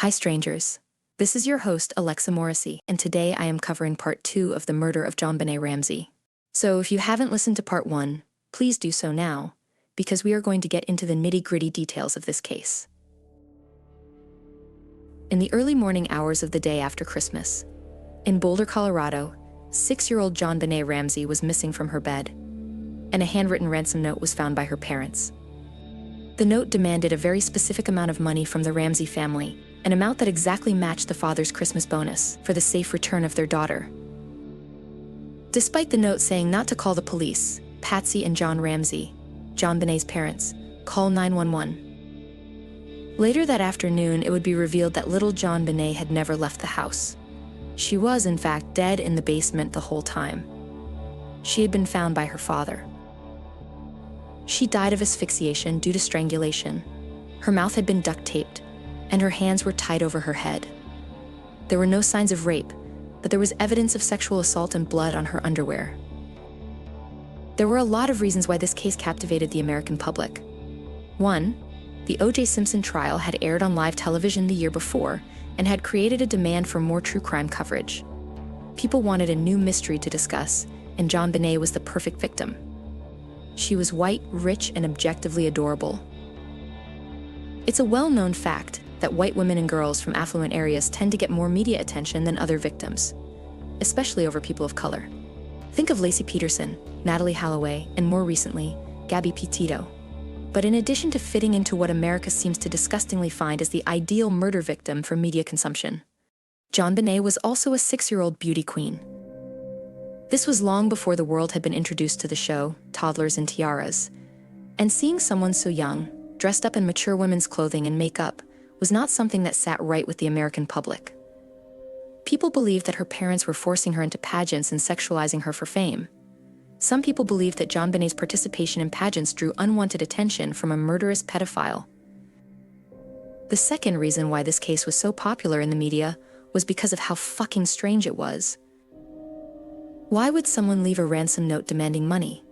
Hi strangers, this is your host Alexa Morrissey, and today I am covering part 2 of the murder of JonBenét Ramsey. So if you haven't listened to part 1, please do so now, because we are going to get into the nitty-gritty details of this case. In the early morning hours of the day after Christmas, in Boulder, Colorado, 6-year-old JonBenét Ramsey was missing from her bed, and a handwritten ransom note was found by her parents. The note demanded a very specific amount of money from the Ramsey family, an amount that exactly matched the father's Christmas bonus for the safe return of their daughter. Despite the note saying not to call the police, Patsy and John Ramsey, JonBenét's parents, called 911. Later that afternoon, it would be revealed that little JonBenét had never left the house. She was, in fact, dead in the basement the whole time. She had been found by her father. She died of asphyxiation due to strangulation. Her mouth had been duct-taped, and her hands were tied over her head. There were no signs of rape, but there was evidence of sexual assault and blood on her underwear. There were a lot of reasons why this case captivated the American public. 1, the O.J. Simpson trial had aired on live television the year before and had created a demand for more true crime coverage. People wanted a new mystery to discuss, and JonBenét was the perfect victim. She was white, rich, and objectively adorable. It's a well-known fact that white women and girls from affluent areas tend to get more media attention than other victims, especially over people of color. Think of Laci Peterson, Natalie Holloway, and more recently, Gabby Petito. But in addition to fitting into what America seems to disgustingly find as the ideal murder victim for media consumption, JonBenét was also a 6-year-old beauty queen. This was long before the world had been introduced to the show, Toddlers and Tiaras, and seeing someone so young, dressed up in mature women's clothing and makeup, was not something that sat right with the American public. People believed that her parents were forcing her into pageants and sexualizing her for fame. Some people believed that JonBenét's participation in pageants drew unwanted attention from a murderous pedophile. The second reason why this case was so popular in the media was because of how fucking strange it was. Why would someone leave a ransom note demanding money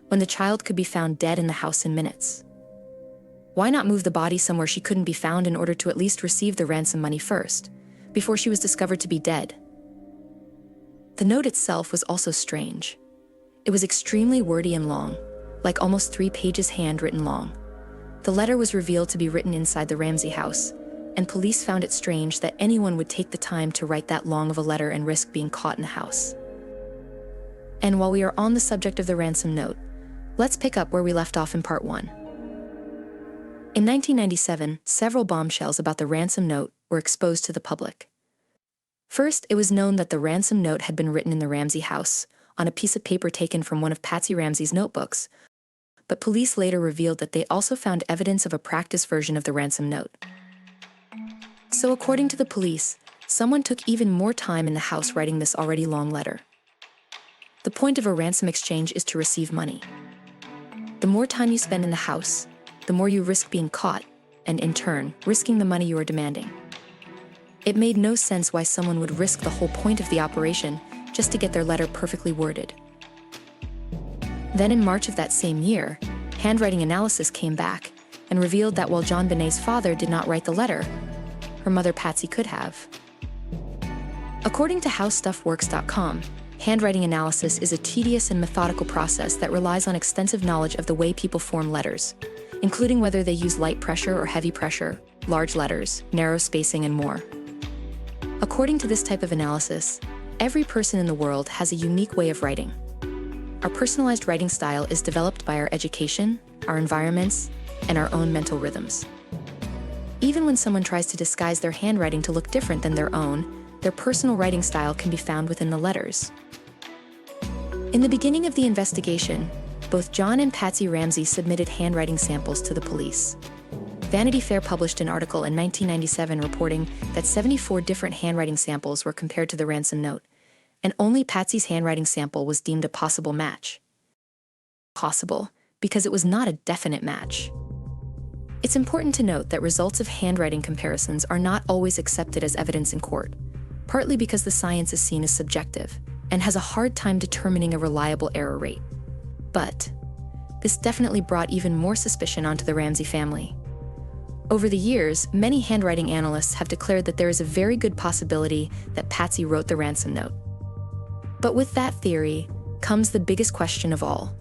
when the child could be found dead in the house in minutes? Why not move the body somewhere she couldn't be found in order to at least receive the ransom money first, before she was discovered to be dead? The note itself was also strange. It was extremely wordy and long, like almost 3 pages handwritten long. The letter was revealed to be written inside the Ramsey house, and police found it strange that anyone would take the time to write that long of a letter and risk being caught in the house. And while we are on the subject of the ransom note, let's pick up where we left off in part 1. In 1997, several bombshells about the ransom note were exposed to the public. First, it was known that the ransom note had been written in the Ramsey house, on a piece of paper taken from one of Patsy Ramsey's notebooks, but police later revealed that they also found evidence of a practice version of the ransom note. So according to the police, someone took even more time in the house writing this already long letter. The point of a ransom exchange is to receive money. The more time you spend in the house, the more you risk being caught, and in turn, risking the money you are demanding. It made no sense why someone would risk the whole point of the operation just to get their letter perfectly worded. Then in March of that same year, handwriting analysis came back and revealed that while JonBenét's father did not write the letter, her mother Patsy could have. According to HowStuffWorks.com, handwriting analysis is a tedious and methodical process that relies on extensive knowledge of the way people form letters, including whether they use light pressure or heavy pressure, large letters, narrow spacing, and more. According to this type of analysis, every person in the world has a unique way of writing. Our personalized writing style is developed by our education, our environments, and our own mental rhythms. Even when someone tries to disguise their handwriting to look different than their own, their personal writing style can be found within the letters. In the beginning of the investigation, both John and Patsy Ramsey submitted handwriting samples to the police. Vanity Fair published an article in 1997 reporting that 74 different handwriting samples were compared to the ransom note, and only Patsy's handwriting sample was deemed a possible match. Possible, because it was not a definite match. It's important to note that results of handwriting comparisons are not always accepted as evidence in court, partly because the science is seen as subjective and has a hard time determining a reliable error rate. But this definitely brought even more suspicion onto the Ramsey family. Over the years, many handwriting analysts have declared that there is a very good possibility that Patsy wrote the ransom note. But with that theory comes the biggest question of all.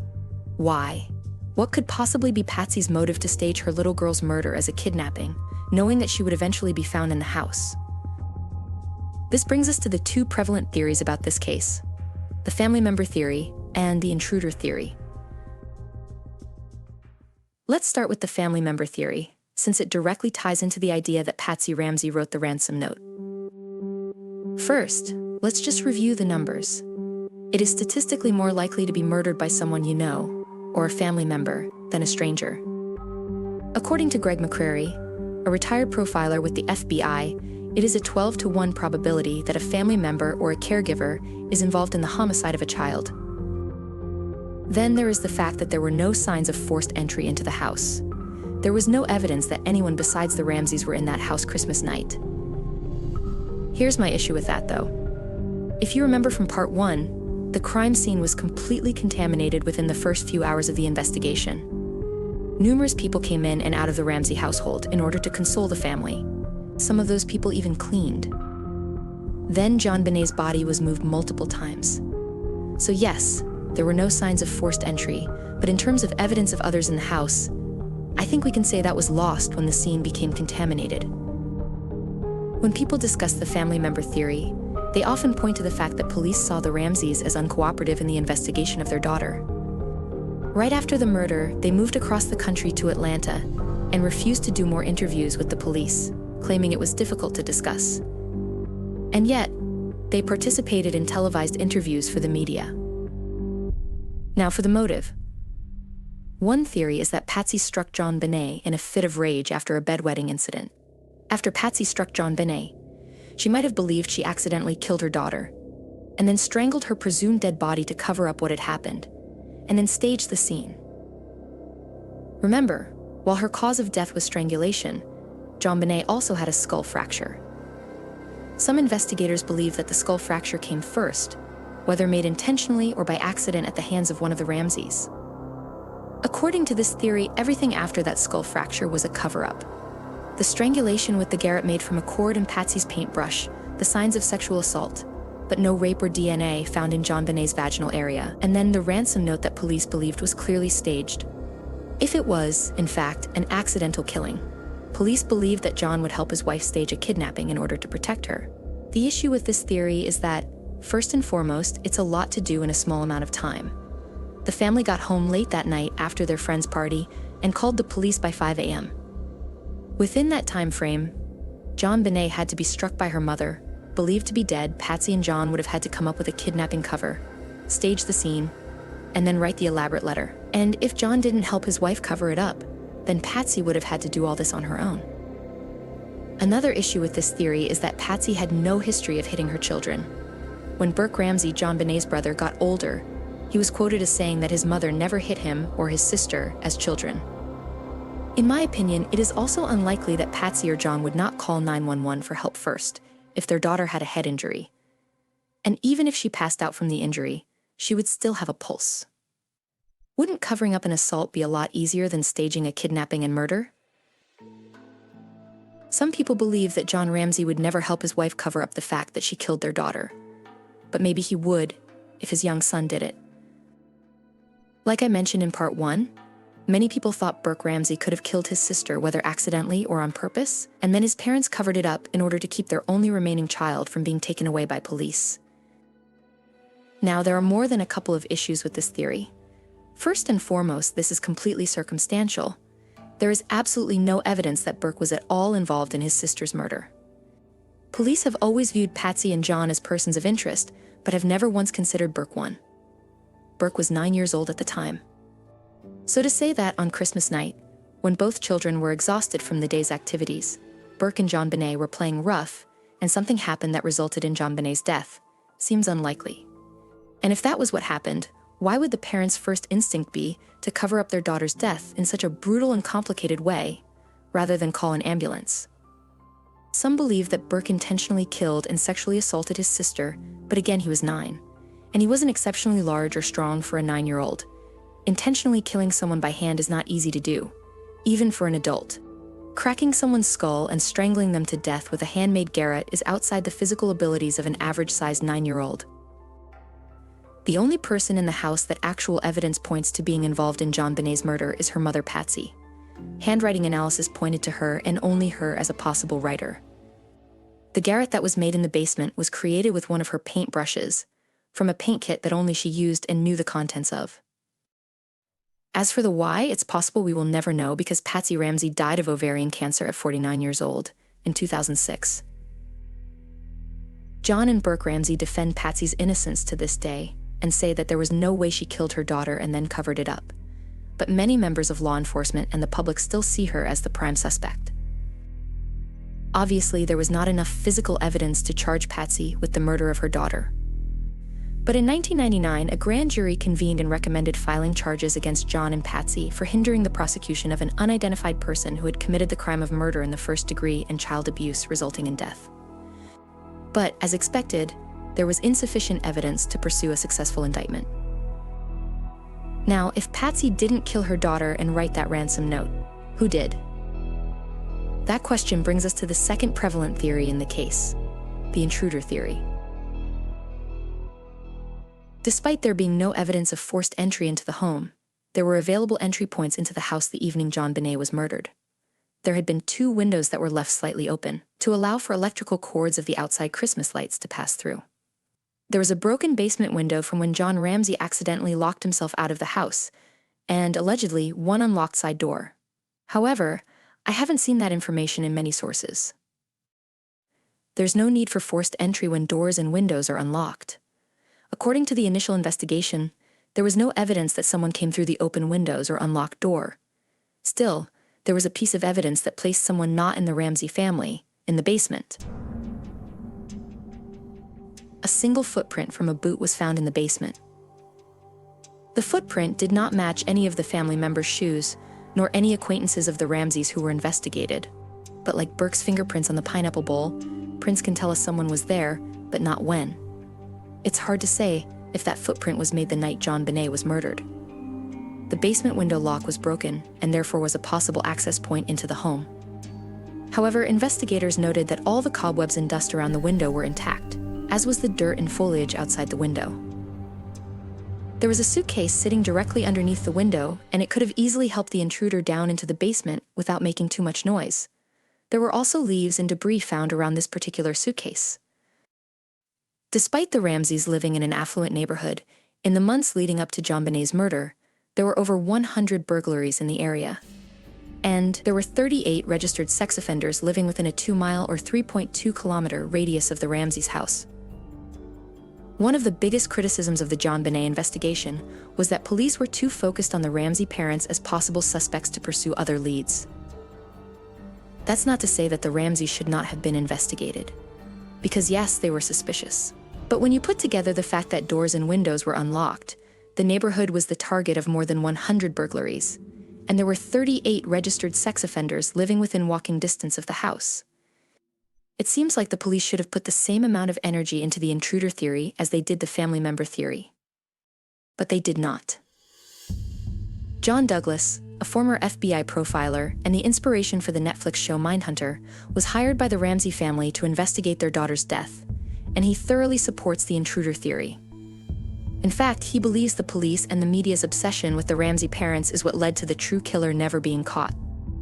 Why? What could possibly be Patsy's motive to stage her little girl's murder as a kidnapping, knowing that she would eventually be found in the house? This brings us to the two prevalent theories about this case: the family member theory and the intruder theory. Let's start with the family member theory, since it directly ties into the idea that Patsy Ramsey wrote the ransom note. First, let's just review the numbers. It is statistically more likely to be murdered by someone you know, or a family member, than a stranger. According to Greg McCrary, a retired profiler with the FBI, it is a 12-to-1 probability that a family member or a caregiver is involved in the homicide of a child. Then there is the fact that there were no signs of forced entry into the house. There was no evidence that anyone besides the Ramseys were in that house Christmas night. Here's my issue with that, though. If you remember from part 1, the crime scene was completely contaminated within the first few hours of the investigation. Numerous people came in and out of the Ramsey household in order to console the family. Some of those people even cleaned. Then JonBenét's body was moved multiple times. So yes, there were no signs of forced entry, but in terms of evidence of others in the house, I think we can say that was lost when the scene became contaminated. When people discuss the family member theory, they often point to the fact that police saw the Ramseys as uncooperative in the investigation of their daughter. Right after the murder, they moved across the country to Atlanta and refused to do more interviews with the police, claiming it was difficult to discuss. And yet, they participated in televised interviews for the media. Now for the motive. One theory is that Patsy struck JonBenét in a fit of rage after a bedwetting incident. After Patsy struck JonBenét, she might have believed she accidentally killed her daughter, and then strangled her presumed dead body to cover up what had happened, and then staged the scene. Remember, while her cause of death was strangulation, JonBenét also had a skull fracture. Some investigators believe that the skull fracture came first, whether made intentionally or by accident at the hands of one of the Ramseys. According to this theory, everything after that skull fracture was a cover-up. The strangulation with the garrote made from a cord and Patsy's paintbrush, the signs of sexual assault, but no rape or DNA found in JonBenét's vaginal area, and then the ransom note that police believed was clearly staged. If it was, in fact, an accidental killing, police believed that John would help his wife stage a kidnapping in order to protect her. The issue with this theory is that, first and foremost, it's a lot to do in a small amount of time. The family got home late that night after their friend's party and called the police by 5 a.m. Within that time frame, JonBenét had to be struck by her mother. Believed to be dead, Patsy and John would have had to come up with a kidnapping cover, stage the scene, and then write the elaborate letter. And if John didn't help his wife cover it up, then Patsy would have had to do all this on her own. Another issue with this theory is that Patsy had no history of hitting her children. When Burke Ramsey, JonBenét's brother, got older, he was quoted as saying that his mother never hit him or his sister as children. In my opinion, it is also unlikely that Patsy or John would not call 911 for help first if their daughter had a head injury. And even if she passed out from the injury, she would still have a pulse. Wouldn't covering up an assault be a lot easier than staging a kidnapping and murder? Some people believe that John Ramsey would never help his wife cover up the fact that she killed their daughter. But maybe he would if his young son did it. Like I mentioned in part 1, many people thought Burke Ramsey could have killed his sister, whether accidentally or on purpose, and then his parents covered it up in order to keep their only remaining child from being taken away by police. Now, there are more than a couple of issues with this theory. First and foremost, this is completely circumstantial. There is absolutely no evidence that Burke was at all involved in his sister's murder. Police have always viewed Patsy and John as persons of interest, but have never once considered Burke one. Burke was 9 years old at the time. So to say that on Christmas night, when both children were exhausted from the day's activities, Burke and JonBenét were playing rough, and something happened that resulted in JonBenét's death, seems unlikely. And if that was what happened, why would the parents' first instinct be to cover up their daughter's death in such a brutal and complicated way, rather than call an ambulance? Some believe that Burke intentionally killed and sexually assaulted his sister, but again, he was 9. And he wasn't exceptionally large or strong for a 9-year-old. Intentionally killing someone by hand is not easy to do, even for an adult. Cracking someone's skull and strangling them to death with a handmade garrote is outside the physical abilities of an average-sized 9-year-old. The only person in the house that actual evidence points to being involved in JonBenét's murder is her mother, Patsy. Handwriting analysis pointed to her and only her as a possible writer. The garrote that was made in the basement was created with one of her paint brushes, from a paint kit that only she used and knew the contents of. As for the why, it's possible we will never know because Patsy Ramsey died of ovarian cancer at 49 years old in 2006. John and Burke Ramsey defend Patsy's innocence to this day and say that there was no way she killed her daughter and then covered it up. But many members of law enforcement and the public still see her as the prime suspect. Obviously, there was not enough physical evidence to charge Patsy with the murder of her daughter. But in 1999, a grand jury convened and recommended filing charges against John and Patsy for hindering the prosecution of an unidentified person who had committed the crime of murder in the first degree and child abuse resulting in death. But, as expected, there was insufficient evidence to pursue a successful indictment. Now, if Patsy didn't kill her daughter and write that ransom note, who did? That question brings us to the second prevalent theory in the case, the intruder theory. Despite there being no evidence of forced entry into the home, there were available entry points into the house the evening JonBenét was murdered. There had been 2 windows that were left slightly open, to allow for electrical cords of the outside Christmas lights to pass through. There was a broken basement window from when John Ramsey accidentally locked himself out of the house, and allegedly 1 unlocked side door. However, I haven't seen that information in many sources. There's no need for forced entry when doors and windows are unlocked. According to the initial investigation, there was no evidence that someone came through the open windows or unlocked door. Still, there was a piece of evidence that placed someone not in the Ramsey family in the basement. A single footprint from a boot was found in the basement. The footprint did not match any of the family members' shoes, nor any acquaintances of the Ramseys who were investigated. But like Burke's fingerprints on the pineapple bowl, prints can tell us someone was there, but not when. It's hard to say if that footprint was made the night JonBenét was murdered. The basement window lock was broken and therefore was a possible access point into the home. However, investigators noted that all the cobwebs and dust around the window were intact, as was the dirt and foliage outside the window. There was a suitcase sitting directly underneath the window, and it could have easily helped the intruder down into the basement without making too much noise. There were also leaves and debris found around this particular suitcase. Despite the Ramseys living in an affluent neighborhood, in the months leading up to JonBenét's murder, there were over 100 burglaries in the area. And there were 38 registered sex offenders living within a 2-mile or 3.2-kilometer radius of the Ramseys' house. One of the biggest criticisms of the JonBenét investigation was that police were too focused on the Ramsey parents as possible suspects to pursue other leads. That's not to say that the Ramseys should not have been investigated, because yes, they were suspicious. But when you put together the fact that doors and windows were unlocked, the neighborhood was the target of more than 100 burglaries, and there were 38 registered sex offenders living within walking distance of the house. It seems like the police should have put the same amount of energy into the intruder theory as they did the family member theory. But they did not. John Douglas, a former FBI profiler and the inspiration for the Netflix show Mindhunter, was hired by the Ramsey family to investigate their daughter's death, and he thoroughly supports the intruder theory. In fact, he believes the police and the media's obsession with the Ramsey parents is what led to the true killer never being caught.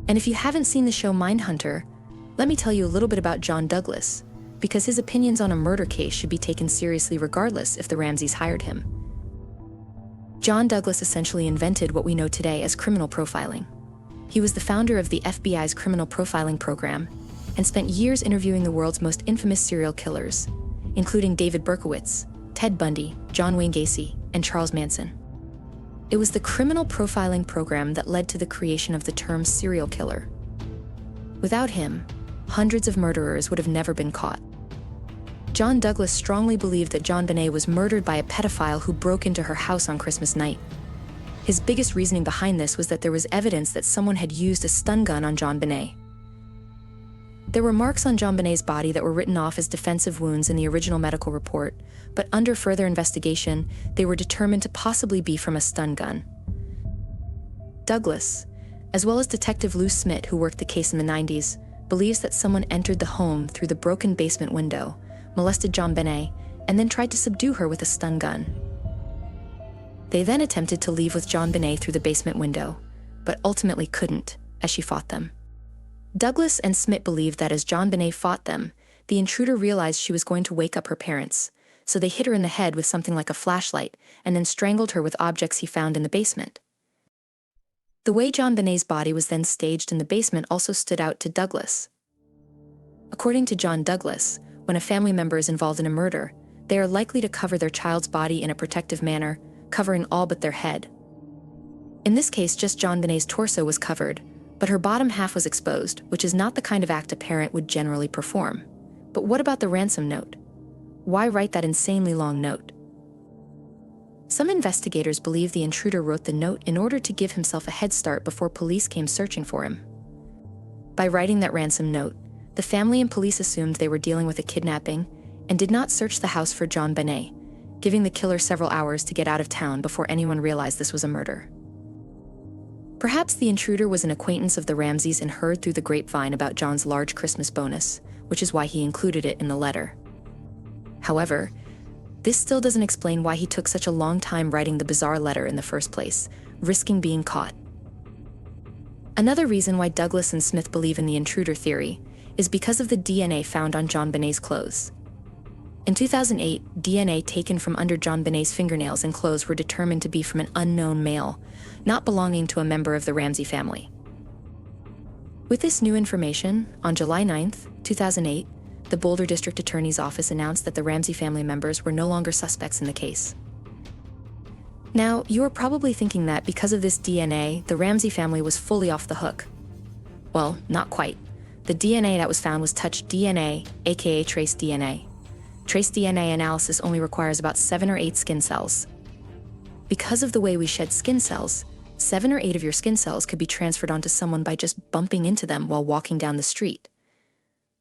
And if you haven't seen the show Mindhunter, let me tell you a little bit about John Douglas, because his opinions on a murder case should be taken seriously regardless if the Ramseys hired him. John Douglas essentially invented what we know today as criminal profiling. He was the founder of the FBI's criminal profiling program and spent years interviewing the world's most infamous serial killers, including David Berkowitz, Ted Bundy, John Wayne Gacy, and Charles Manson. It was the criminal profiling program that led to the creation of the term serial killer. Without him, hundreds of murderers would have never been caught. John Douglas strongly believed that JonBenét was murdered by a pedophile who broke into her house on Christmas night. His biggest reasoning behind this was that there was evidence that someone had used a stun gun on JonBenét. There were marks on JonBenét's body that were written off as defensive wounds in the original medical report, but under further investigation, they were determined to possibly be from a stun gun. Douglas, as well as Detective Lou Smith, who worked the case in the 90s, believes that someone entered the home through the broken basement window, molested JonBenét, and then tried to subdue her with a stun gun. They then attempted to leave with JonBenét through the basement window, but ultimately couldn't, as she fought them. Douglas and Smith believed that as JonBenét fought them, the intruder realized she was going to wake up her parents, so they hit her in the head with something like a flashlight and then strangled her with objects he found in the basement. The way JonBenét's body was then staged in the basement also stood out to Douglas. According to John Douglas, when a family member is involved in a murder, they are likely to cover their child's body in a protective manner, covering all but their head. In this case, just JonBenét's torso was covered, but her bottom half was exposed, which is not the kind of act a parent would generally perform. But what about the ransom note? Why write that insanely long note? Some investigators believe the intruder wrote the note in order to give himself a head start before police came searching for him. By writing that ransom note, the family and police assumed they were dealing with a kidnapping and did not search the house for JonBenét, giving the killer several hours to get out of town before anyone realized this was a murder. Perhaps the intruder was an acquaintance of the Ramseys and heard through the grapevine about John's large Christmas bonus, which is why he included it in the letter. However, this still doesn't explain why he took such a long time writing the bizarre letter in the first place, risking being caught. Another reason why Douglas and Smith believe in the intruder theory is because of the DNA found on JonBenét's clothes. In 2008, DNA taken from under JonBenét's fingernails and clothes were determined to be from an unknown male, not belonging to a member of the Ramsey family. With this new information, on July 9, 2008, the Boulder District Attorney's Office announced that the Ramsey family members were no longer suspects in the case. Now, you are probably thinking that because of this DNA, the Ramsey family was fully off the hook. Well, not quite. The DNA that was found was touch DNA, aka trace DNA. Trace DNA analysis only requires about 7 or 8 skin cells. Because of the way we shed skin cells, 7 or 8 of your skin cells could be transferred onto someone by just bumping into them while walking down the street.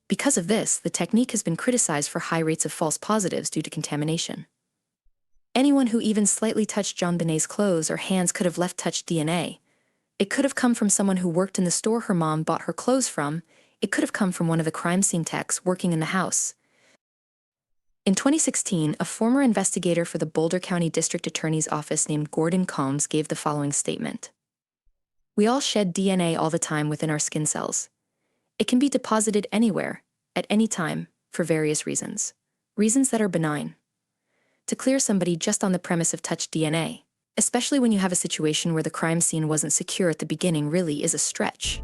Because of this, the technique has been criticized for high rates of false positives due to contamination. Anyone who even slightly touched JonBenét's clothes or hands could have left touched DNA. It could have come from someone who worked in the store her mom bought her clothes from. It could have come from one of the crime scene techs working in the house. In 2016, a former investigator for the Boulder County District Attorney's Office named Gordon Combs gave the following statement. "We all shed DNA all the time within our skin cells. It can be deposited anywhere, at any time, for various reasons. Reasons that are benign. To clear somebody just on the premise of touch DNA, especially when you have a situation where the crime scene wasn't secure at the beginning, really is a stretch."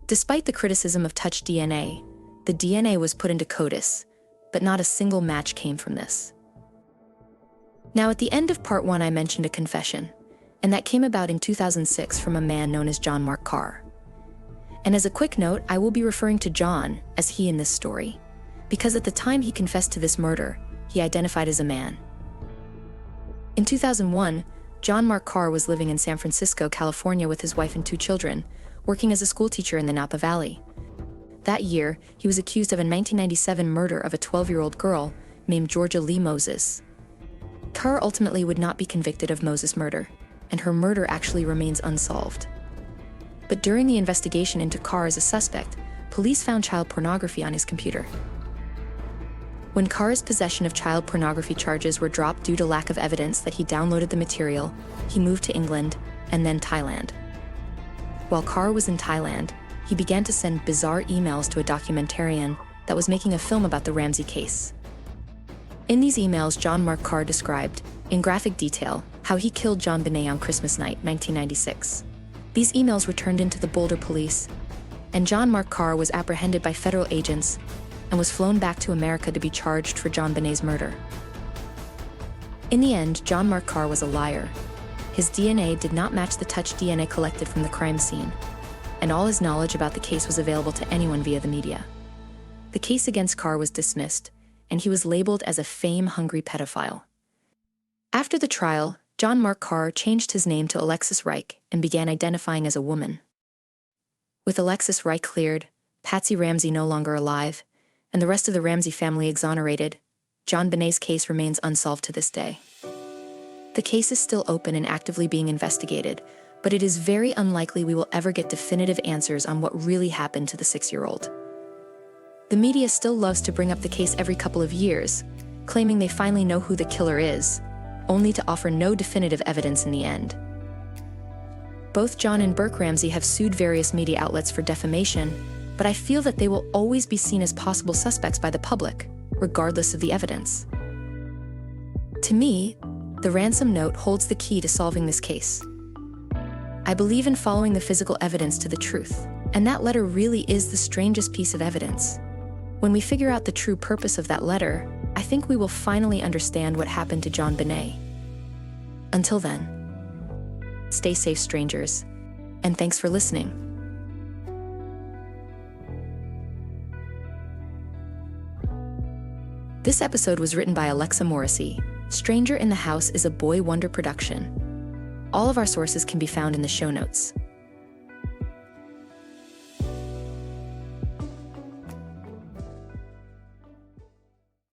Despite the criticism of touch DNA, the DNA was put into CODIS, but not a single match came from this. Now, at the end of part 1, I mentioned a confession, and that came about in 2006 from a man known as John Mark Karr. And as a quick note, I will be referring to John as he in this story, because at the time he confessed to this murder, he identified as a man. In 2001, John Mark Karr was living in San Francisco, California with his wife and 2 children, working as a schoolteacher in the Napa Valley. That year, he was accused of a 1997 murder of a 12-year-old girl named Georgia Lee Moses. Karr ultimately would not be convicted of Moses' murder, and her murder actually remains unsolved. But during the investigation into Karr as a suspect, police found child pornography on his computer. When Karr's possession of child pornography charges were dropped due to lack of evidence that he downloaded the material, he moved to England and then Thailand. While Karr was in Thailand, he began to send bizarre emails to a documentarian that was making a film about the Ramsey case. In these emails, John Mark Karr described, in graphic detail, how he killed JonBenét on Christmas night, 1996. These emails were turned into the Boulder police, and John Mark Karr was apprehended by federal agents and was flown back to America to be charged for JonBenét's murder. In the end, John Mark Karr was a liar. His DNA did not match the touch DNA collected from the crime scene, and all his knowledge about the case was available to anyone via the media. The case against Karr was dismissed, and he was labeled as a fame-hungry pedophile. After the trial, John Mark Karr changed his name to Alexis Reich and began identifying as a woman. With Alexis Reich cleared, Patsy Ramsey no longer alive, and the rest of the Ramsey family exonerated, JonBenét's case remains unsolved to this day. The case is still open and actively being investigated, but it is very unlikely we will ever get definitive answers on what really happened to the 6-year-old. The media still loves to bring up the case every couple of years, claiming they finally know who the killer is, only to offer no definitive evidence in the end. Both John and Burke Ramsey have sued various media outlets for defamation, but I feel that they will always be seen as possible suspects by the public, regardless of the evidence. To me, the ransom note holds the key to solving this case. I believe in following the physical evidence to the truth, and that letter really is the strangest piece of evidence. When we figure out the true purpose of that letter, I think we will finally understand what happened to JonBenét. Until then, stay safe, strangers, and thanks for listening. This episode was written by Alexa Morrissey. Stranger in the House is a Boy Wonder production. All of our sources can be found in the show notes.